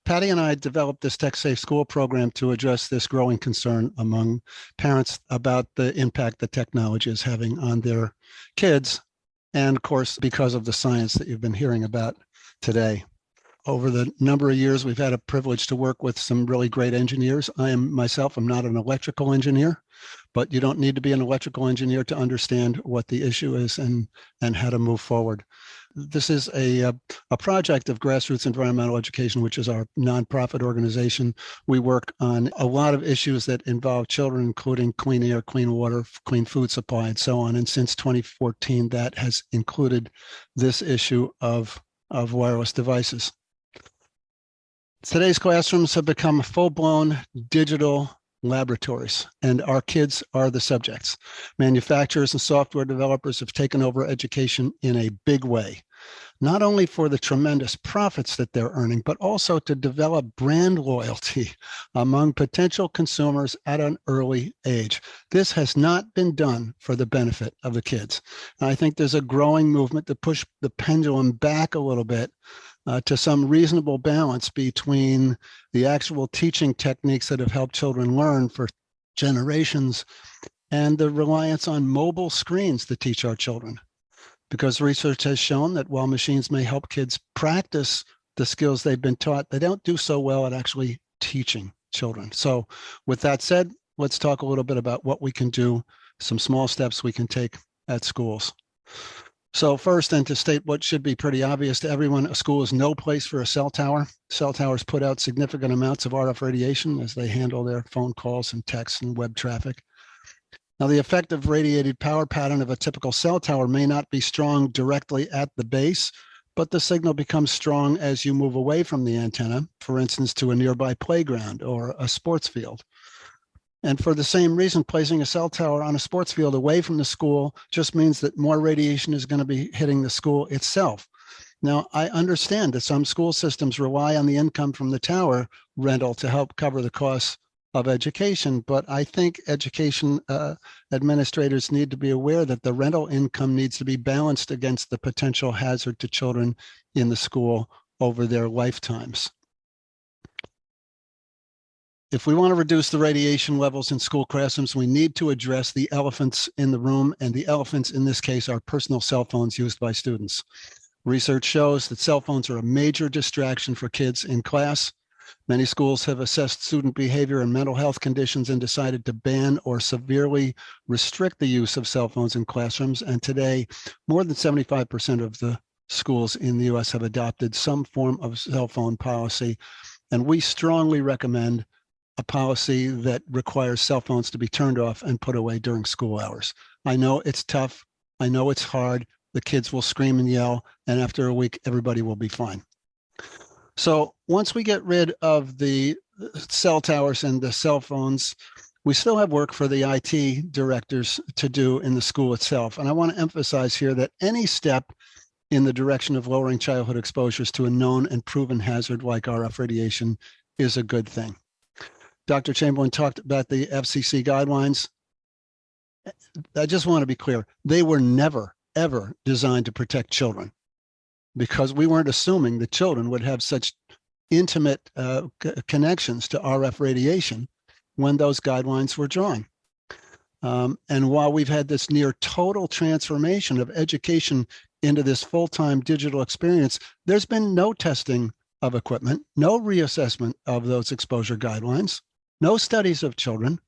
Patty and I developed this Tech Safe School program to address this growing concern among parents about the impact that technology is having on their kids. And of course, because of the science that you've been hearing about today. Over the number of years, we've had a privilege to work with some really great engineers. I'm not an electrical engineer, but you don't need to be an electrical engineer to understand what the issue is and how to move forward. This is a project of Grassroots Environmental Education, which is our nonprofit organization. We work on a lot of issues that involve children, including clean air, clean water, clean food supply, and so on. And since 2014, that has included this issue of wireless devices. Today's classrooms have become full-blown digital laboratories, and our kids are the subjects. Manufacturers and software developers have taken over education in a big way, not only for the tremendous profits that they're earning, but also to develop brand loyalty among potential consumers at an early age. This has not been done for the benefit of the kids. And I think there's a growing movement to push the pendulum back a little bit to some reasonable balance between the actual teaching techniques that have helped children learn for generations and the reliance on mobile screens to teach our children. Because research has shown that while machines may help kids practice the skills they've been taught, they don't do so well at actually teaching children. So with that said, let's talk a little bit about what we can do, some small steps we can take at schools. So first, and to state what should be pretty obvious to everyone, a school is no place for a cell tower. Cell towers put out significant amounts of RF radiation as they handle their phone calls and texts and web traffic. Now, the effective radiated power pattern of a typical cell tower may not be strong directly at the base, but the signal becomes strong as you move away from the antenna, for instance, to a nearby playground or a sports field. And for the same reason, placing a cell tower on a sports field away from the school just means that more radiation is going to be hitting the school itself. Now, I understand that some school systems rely on the income from the tower rental to help cover the costs of education, but I think education administrators need to be aware that the rental income needs to be balanced against the potential hazard to children in the school over their lifetimes. If we want to reduce the radiation levels in school classrooms, we need to address the elephants in the room, and the elephants in this case are personal cell phones used by students. Research shows that cell phones are a major distraction for kids in class. Many schools have assessed student behavior and mental health conditions and decided to ban or severely restrict the use of cell phones in classrooms. And today, more than 75% of the schools in the US have adopted some form of cell phone policy. And we strongly recommend a policy that requires cell phones to be turned off and put away during school hours. I know it's tough. I know it's hard. The kids will scream and yell, and after a week, everybody will be fine. So once we get rid of the cell towers and the cell phones, we still have work for the IT directors to do in the school itself. And I want to emphasize here that any step in the direction of lowering childhood exposures to a known and proven hazard like RF radiation is a good thing. Dr. Chamberlain talked about the FCC guidelines. I just want to be clear. They were never, ever designed to protect children, because we weren't assuming that children would have such intimate connections to RF radiation when those guidelines were drawn. And while we've had this near total transformation of education into this full-time digital experience, there's been no testing of equipment, no reassessment of those exposure guidelines, no studies of children.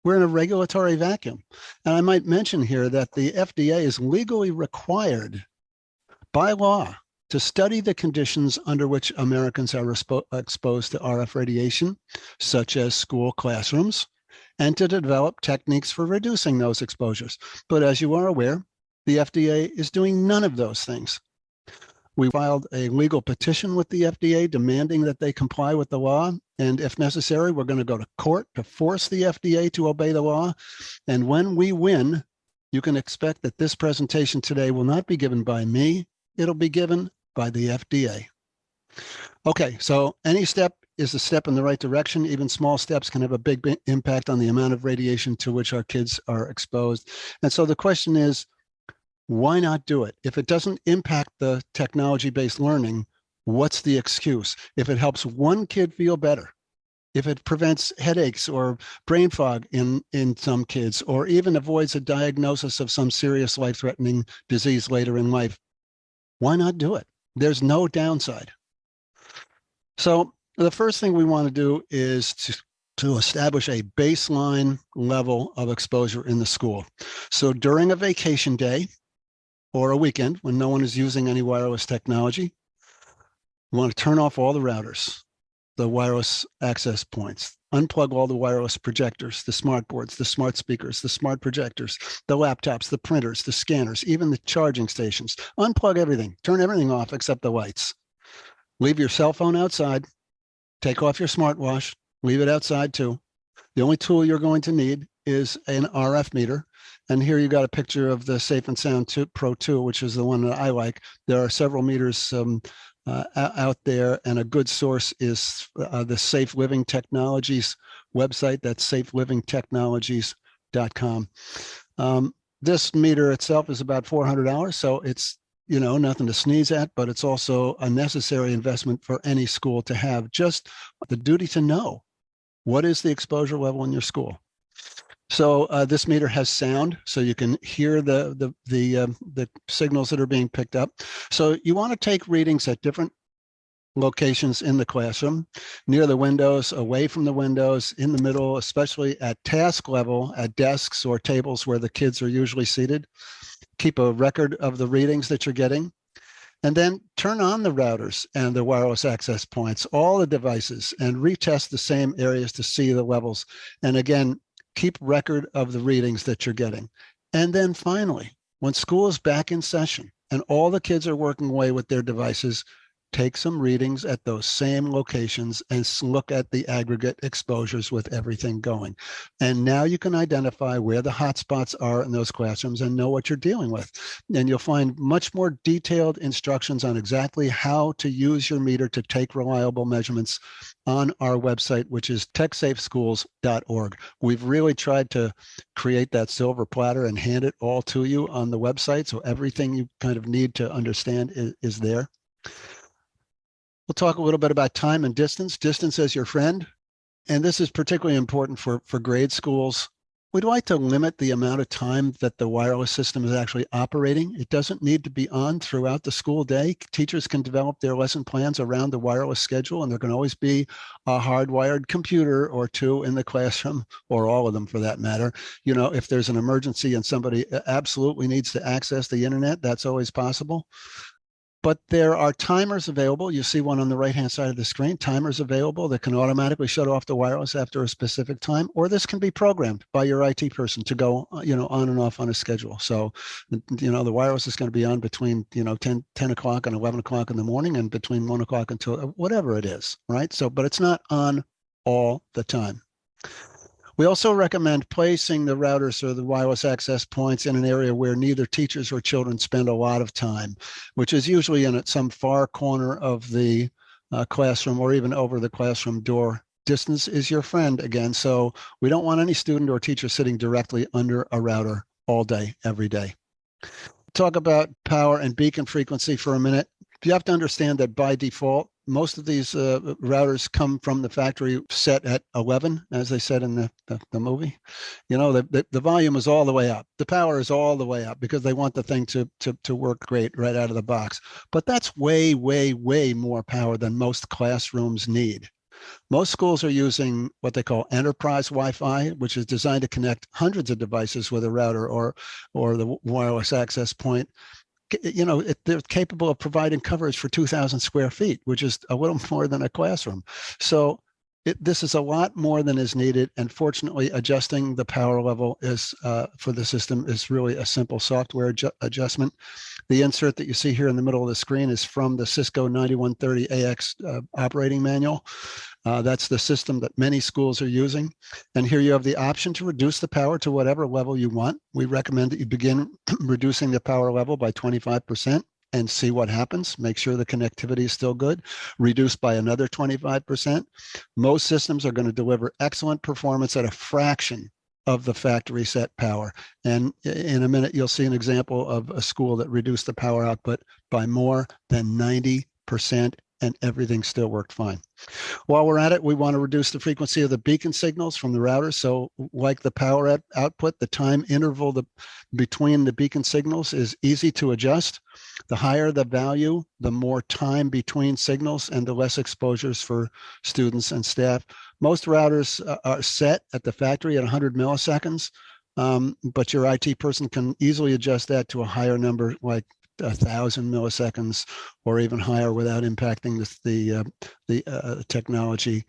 We're in a regulatory vacuum. And I might mention here that the FDA is legally required by law to study the conditions under which Americans are exposed to RF radiation, such as school classrooms, and to develop techniques for reducing those exposures. But as you are aware, the FDA is doing none of those things. We filed a legal petition with the FDA demanding that they comply with the law. And if necessary, we're going to go to court to force the FDA to obey the law. And when we win, you can expect that this presentation today will not be given by me. It'll be given by the FDA. Okay, so any step is a step in the right direction. Even small steps can have a big impact on the amount of radiation to which our kids are exposed. And so the question is, why not do it? If it doesn't impact the technology-based learning, what's the excuse? If it helps one kid feel better, if it prevents headaches or brain fog in some kids, or even avoids a diagnosis of some serious life-threatening disease later in life, why not do it? There's no downside. So the first thing we want to do is to establish a baseline level of exposure in the school. So during a vacation day or a weekend when no one is using any wireless technology, we want to turn off all the routers, the wireless access points, unplug all the wireless projectors, the smart boards, the smart speakers, the smart projectors, the laptops, the printers, the scanners, even the charging stations. Unplug everything, turn everything off except the lights. Leave your cell phone outside, take off your smartwatch, leave it outside too. The only tool you're going to need is an RF meter. And here you got a picture of the Safe and Sound Pro 2, which is the one that I like. There are several meters out there, and a good source is the Safe Living Technologies website. That's safelivingtechnologies.com. This meter itself is about $400, so it's nothing to sneeze at, but it's also a necessary investment for any school to have. Just the duty to know what is the exposure level in your school. So this meter has sound, so you can hear the signals that are being picked up. So you want to take readings at different locations in the classroom, near the windows, away from the windows, in the middle, especially at task level, at desks or tables where the kids are usually seated. Keep a record of the readings that you're getting. And then turn on the routers and the wireless access points, all the devices, and retest the same areas to see the levels. And again, keep record of the readings that you're getting. And then finally, when school is back in session and all the kids are working away with their devices, take some readings at those same locations and look at the aggregate exposures with everything going. And now you can identify where the hotspots are in those classrooms and know what you're dealing with. And you'll find much more detailed instructions on exactly how to use your meter to take reliable measurements on our website, which is techsafeschools.org. We've really tried to create that silver platter and hand it all to you on the website, so everything you kind of need to understand is there. We'll talk a little bit about time and distance. Distance as your friend. And this is particularly important for grade schools. We'd like to limit the amount of time that the wireless system is actually operating. It doesn't need to be on throughout the school day. Teachers can develop their lesson plans around the wireless schedule, and there can always be a hardwired computer or two in the classroom, or all of them for that matter. If there's an emergency and somebody absolutely needs to access the internet, that's always possible. But there are timers available. You see one on the right-hand side of the screen, timers available that can automatically shut off the wireless after a specific time, or this can be programmed by your IT person to go, on and off on a schedule. So, the wireless is going to be on between, 10 o'clock and 11 o'clock in the morning and between 1 o'clock until whatever it is, right? So, but it's not on all the time. We also recommend placing the routers or the wireless access points in an area where neither teachers or children spend a lot of time, which is usually in some far corner of the classroom or even over the classroom door. Distance is your friend again, so we don't want any student or teacher sitting directly under a router all day, every day. Talk about power and beacon frequency for a minute. You have to understand that by default, most of these routers come from the factory set at 11, as they said in the movie. The volume is all the way up. The power is all the way up because they want the thing to work great right out of the box. But that's way, way, way more power than most classrooms need. Most schools are using what they call enterprise Wi-Fi, which is designed to connect hundreds of devices with a router or the wireless access point. They're capable of providing coverage for 2,000 square feet, which is a little more than a classroom. So this is a lot more than is needed. And fortunately, adjusting the power level for the system is really a simple software adjustment. The insert that you see here in the middle of the screen is from the Cisco 9130AX operating manual. That's the system that many schools are using. And here you have the option to reduce the power to whatever level you want. We recommend that you begin reducing the power level by 25% and see what happens. Make sure the connectivity is still good. Reduce by another 25%. Most systems are going to deliver excellent performance at a fraction of the factory set power. And in a minute, you'll see an example of a school that reduced the power output by more than 90% and everything still worked fine. While we're at it, we want to reduce the frequency of the beacon signals from the router. So like the power output, the time interval between the beacon signals is easy to adjust. The higher the value, the more time between signals and the less exposures for students and staff. Most routers are set at the factory at 100 milliseconds, but your IT person can easily adjust that to a higher number, like 1,000 milliseconds or even higher, without impacting the technology.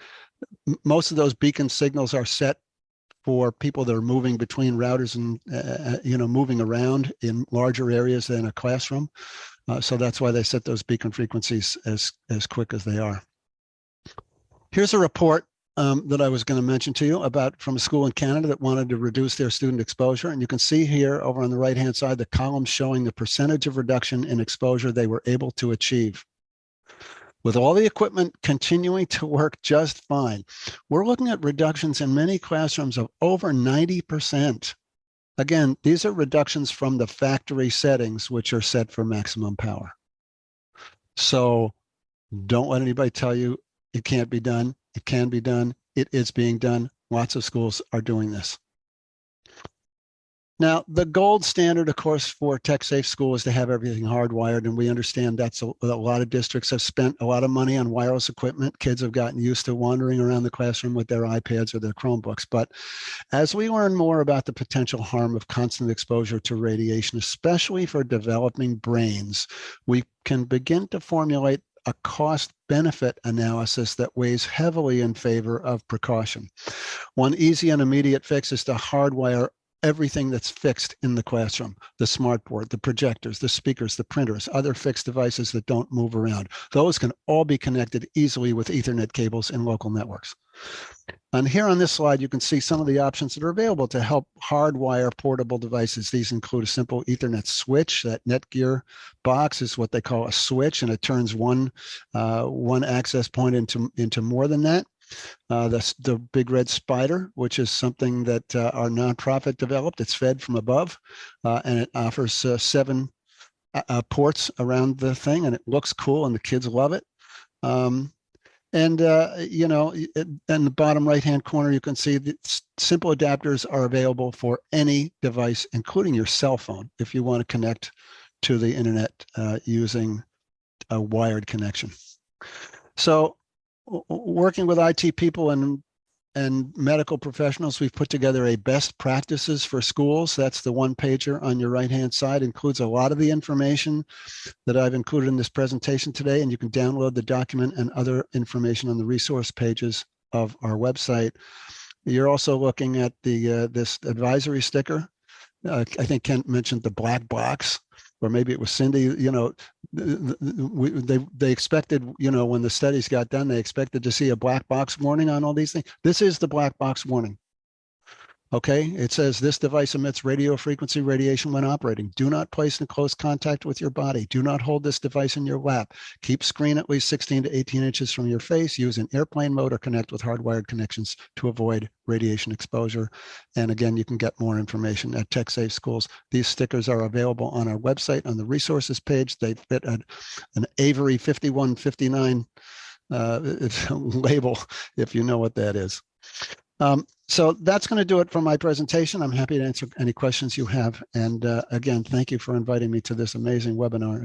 Most of those beacon signals are set for people that are moving between routers and moving around in larger areas than a classroom. So that's why they set those beacon frequencies as quick as they are. Here's a report that I was going to mention to you about from a school in Canada that wanted to reduce their student exposure. And you can see here over on the right-hand side, the column showing the percentage of reduction in exposure they were able to achieve. With all the equipment continuing to work just fine, we're looking at reductions in many classrooms of over 90%. Again, these are reductions from the factory settings, which are set for maximum power. So don't let anybody tell you it can't be done. It can be done. It is being done. Lots of schools are doing this. Now, the gold standard, of course, for tech-safe school is to have everything hardwired, and we understand that's a lot of districts have spent a lot of money on wireless equipment. Kids have gotten used to wandering around the classroom with their iPads or their Chromebooks. But as we learn more about the potential harm of constant exposure to radiation, especially for developing brains, we can begin to formulate a cost-benefit analysis that weighs heavily in favor of precaution. One easy and immediate fix is to hardwire everything that's fixed in the classroom: the smartboard, the projectors, the speakers, the printers, other fixed devices that don't move around. Those can all be connected easily with Ethernet cables in local networks. And here on this slide, you can see some of the options that are available to help hardwire portable devices. These include a simple Ethernet switch. That Netgear box is what they call a switch, and it turns one access point into more than that. The Big Red Spider, which is something that our nonprofit developed. It's fed from above, and it offers 7 ports around the thing, and it looks cool, and the kids love it. In the bottom right-hand corner, you can see that simple adapters are available for any device, including your cell phone, if you want to connect to the internet using a wired connection. So, working with IT people and medical professionals, we've put together a best practices for schools. That's the one-pager on your right-hand side. It includes a lot of the information that I've included in this presentation today, and you can download the document and other information on the resource pages of our website. You're also looking at this advisory sticker. I think Kent mentioned the black box, or maybe it was Cindy. They expected, when the studies got done, they expected to see a black box warning on all these things. This is the black box warning. Okay, it says this device emits radio frequency radiation when operating. Do not place in close contact with your body. Do not hold this device in your lap. Keep screen at least 16 to 18 inches from your face. Use an airplane mode or connect with hardwired connections to avoid radiation exposure. And again, you can get more information at TechSafe Schools. These stickers are available on our website on the resources page. They fit an Avery 5159 label, if you know what that is. So that's going to do it for my presentation. I'm happy to answer any questions you have. And again, thank you for inviting me to this amazing webinar.